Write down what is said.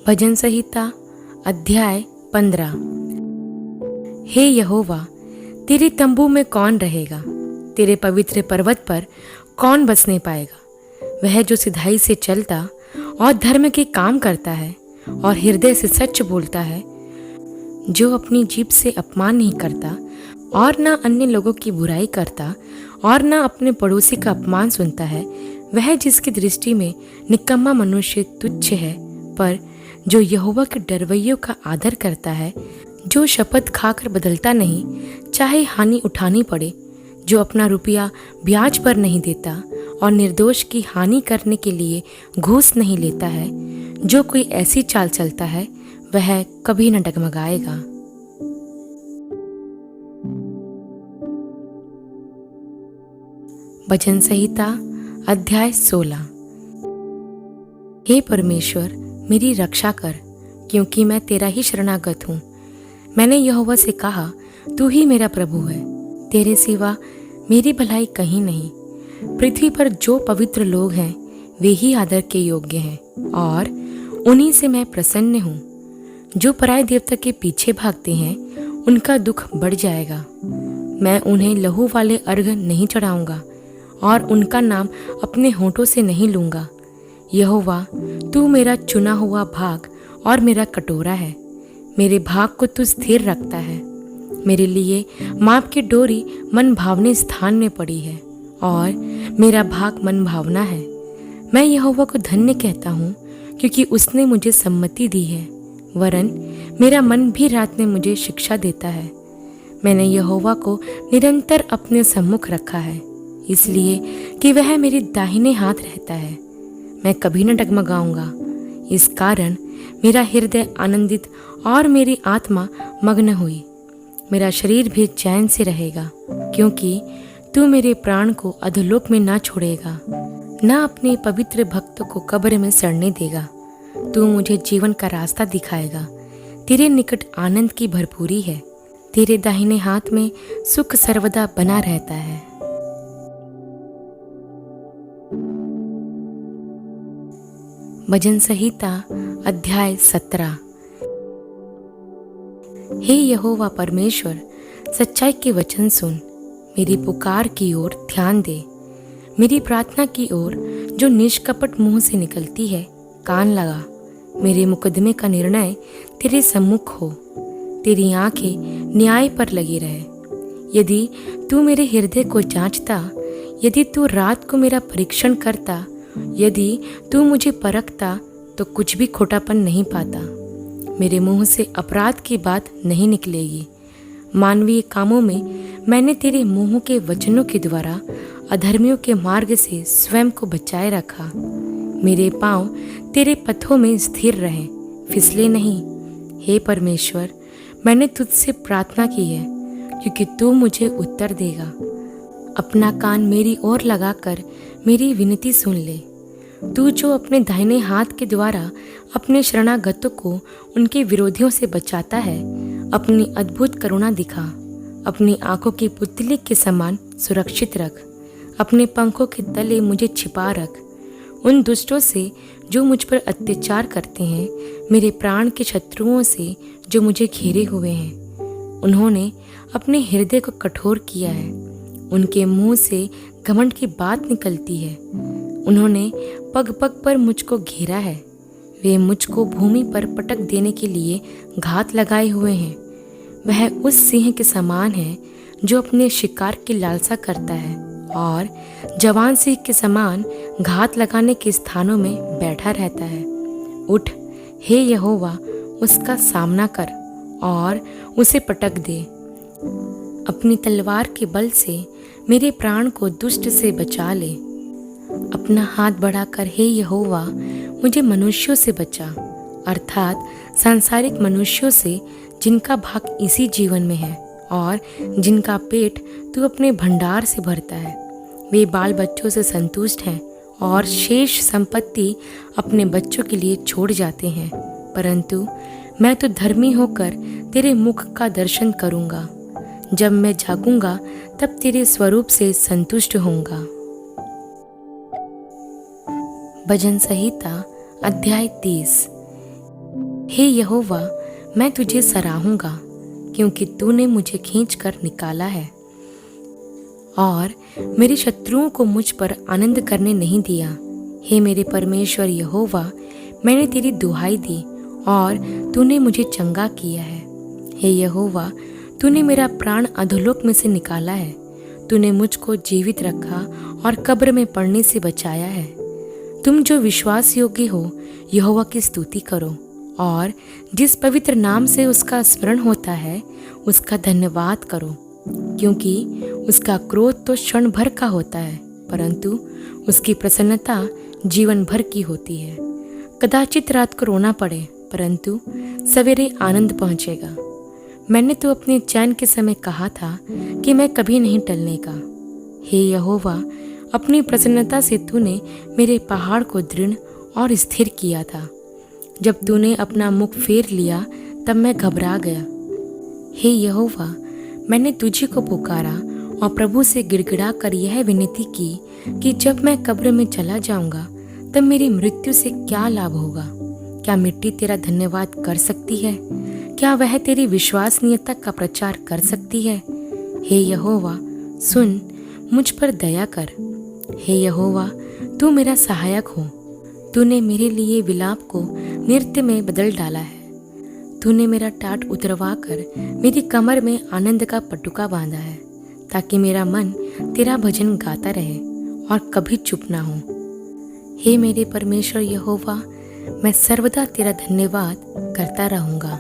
भजन संहिता अध्याय 15। हे यहोवा, तेरे तंबू में कौन रहेगा? तेरे पवित्र पर्वत पर कौन बसने पाएगा? वह जो सिधाई से चलता और धर्म के काम करता है और हृदय से सच बोलता है, जो अपनी जीभ से अपमान नहीं करता और न अन्य लोगों की बुराई करता और न अपने पड़ोसी का अपमान सुनता है, वह जिसकी दृष्टि में निकम्मा मनुष्य तुच्छ है, पर जो यहोवा के डरवैयों का आदर करता है, जो शपथ खाकर बदलता नहीं चाहे हानि उठानी पड़े, जो अपना रुपया ब्याज पर नहीं देता और निर्दोष की हानि करने के लिए घूस नहीं लेता है, जो कोई ऐसी चाल चलता है वह कभी न डगमगाएगा। भजन संहिता अध्याय 16। हे परमेश्वर, मेरी रक्षा कर, क्योंकि मैं तेरा ही शरणागत हूँ। मैंने यहोवा से कहा, तू ही मेरा प्रभु है, तेरे सिवा मेरी भलाई कहीं नहीं। पृथ्वी पर जो पवित्र लोग हैं वे ही आदर के योग्य हैं और उन्हीं से मैं प्रसन्न हूँ। जो पराय देवता के पीछे भागते हैं उनका दुख बढ़ जाएगा। मैं उन्हें लहू वाले अर्घ नहीं चढ़ाऊंगा और उनका नाम अपने होठों से नहीं लूंगा। यहोवा, तू मेरा चुना हुआ भाग और मेरा कटोरा है। मेरे भाग को तू स्थिर रखता है। मेरे लिए माप की डोरी मन भावने स्थान में पड़ी है और मेरा भाग मन भावना है। मैं यहोवा को धन्य कहता हूँ, क्योंकि उसने मुझे सम्मति दी है, वरन मेरा मन भी रात में मुझे शिक्षा देता है। मैंने यहोवा को निरंतर अपने सम्मुख रखा है, इसलिए कि वह मेरे दाहिने हाथ रहता है। मैं कभी न डगमगाऊंगा। इस कारण मेरा हृदय आनंदित और मेरी आत्मा मग्न हुई। मेरा शरीर भी चैन से रहेगा, क्योंकि तू मेरे प्राण को अधोलोक में ना छोड़ेगा, न अपने पवित्र भक्त को कब्र में सड़ने देगा। तू मुझे जीवन का रास्ता दिखाएगा। तेरे निकट आनंद की भरपूरी है। तेरे दाहिने हाथ में सुख सर्वदा बना रहता है। भजन संहिता अध्याय 17। हे यहोवा परमेश्वर, सच्चाई के वचन सुन। मेरी पुकार की ओर ध्यान दे। मेरी प्रार्थना की ओर जो निष्कपट मुंह से निकलती है कान लगा। मेरे मुकदमे का निर्णय तेरे सम्मुख हो। तेरी आंखें न्याय पर लगी रहे। यदि तू मेरे हृदय को जांचता, यदि तू रात को मेरा परीक्षण करता, यदि तू मुझे परखता, तो कुछ भी खोटापन नहीं पाता। मेरे मुंह से अपराध की बात नहीं निकलेगी। मानवीय कामों में मैंने तेरे मुंह के वचनों के द्वारा अधर्मियों के मार्ग से स्वयं को बचाए रखा। मेरे पांव तेरे पथों में स्थिर रहें, फिसले नहीं। हे परमेश्वर, मैंने तुझसे प्रार्थना की है, क्योंकि तू मुझे उत्तर देगा। अपना कान मेरी ओर लगाकर मेरी विनती सुन ले। तू जो अपने दाहिने हाथ के द्वारा अपने शरणागतों को उनके विरोधियों से बचाता है, अपनी अद्भुत करुणा दिखा। अपनी आंखों की पुतली के समान सुरक्षित रख। अपने पंखों के तले मुझे छिपा रख। उन दुष्टों से जो मुझ पर अत्याचार करते हैं, मेरे प्राण के शत्रुओं से जो मुझे घेरे हुए हैं, उन्होंने अपने हृदय को कठोर किया है। उनके मुंह से घमंड की बात निकलती है। उन्होंने पग पग पर मुझको घेरा है। वे मुझको भूमि पर पटक देने के लिए घात लगाए हुए हैं। वह उस सिंह के समान है जो अपने शिकार की लालसा करता है और जवान सिंह के समान घात लगाने के स्थानों में बैठा रहता है। उठ, हे यहोवा, उसका सामना कर और उसे पटक दे। अपनी तलवार के बल से मेरे प्राण को दुष्ट से बचा ले। अपना हाथ बढ़ाकर हे यहोवा, मुझे मनुष्यों से बचा, अर्थात सांसारिक मनुष्यों से जिनका भाग इसी जीवन में है और जिनका पेट तू अपने भंडार से भरता है। वे बाल बच्चों से संतुष्ट हैं और शेष संपत्ति अपने बच्चों के लिए छोड़ जाते हैं, परंतु मैं तो धर्मी होकर तेरे मुख का दर्शन करूंगा। जब मैं जागूंगा तब तेरे स्वरूप से संतुष्ट होऊंगा। भजन संहिता अध्याय 30। हे यहोवा, मैं तुझे सराहूंगा क्योंकि तूने मुझे खींचकर निकाला है और मेरे शत्रुओं को मुझ पर आनंद करने नहीं दिया। हे मेरे परमेश्वर यहोवा, मैंने तेरी दुहाई दी और तूने मुझे चंगा किया है। हे यहोवा, तूने मेरा प्राण अधोलोक में से निकाला है। तूने मुझको जीवित रखा और कब्र में पड़ने से बचाया है। तुम जो विश्वास योग्य हो, यहोवा की स्तुति करो और जिस पवित्र नाम से उसका स्मरण होता है उसका धन्यवाद करो, क्योंकि उसका क्रोध तो क्षण भर का होता है, परंतु उसकी प्रसन्नता जीवन भर की होती है। कदाचित रात को रोना पड़े, परंतु सवेरे आनंद पहुंचेगा। मैंने तो अपने चैन के समय कहा था कि मैं कभी नहीं टलने का। हे यहोवा, अपनी प्रसन्नता से तूने मेरे पहाड़ को दृढ़ और स्थिर किया था। जब तूने अपना मुख फेर लिया तब मैं घबरा गया। हे यहोवा, मैंने तुझे को पुकारा और प्रभु से गिड़गिड़ा कर यह विनती की कि जब मैं कब्र में चला जाऊंगा तब मेरी मृत्यु से क्या लाभ होगा। क्या मिट्टी तेरा धन्यवाद कर सकती है? क्या वह तेरी विश्वसनीयता का प्रचार कर सकती है? हे यहोवा, सुन, मुझ पर दया कर। हे यहोवा, तू मेरा सहायक हो। तूने मेरे लिए विलाप को नृत्य में बदल डाला है। तूने मेरा टाट उतरवा कर मेरी कमर में आनंद का पटुका बांधा है, ताकि मेरा मन तेरा भजन गाता रहे और कभी चुप ना हो। हे मेरे परमेश्वर यहोवा, मैं सर्वदा तेरा धन्यवाद करता रहूँगा।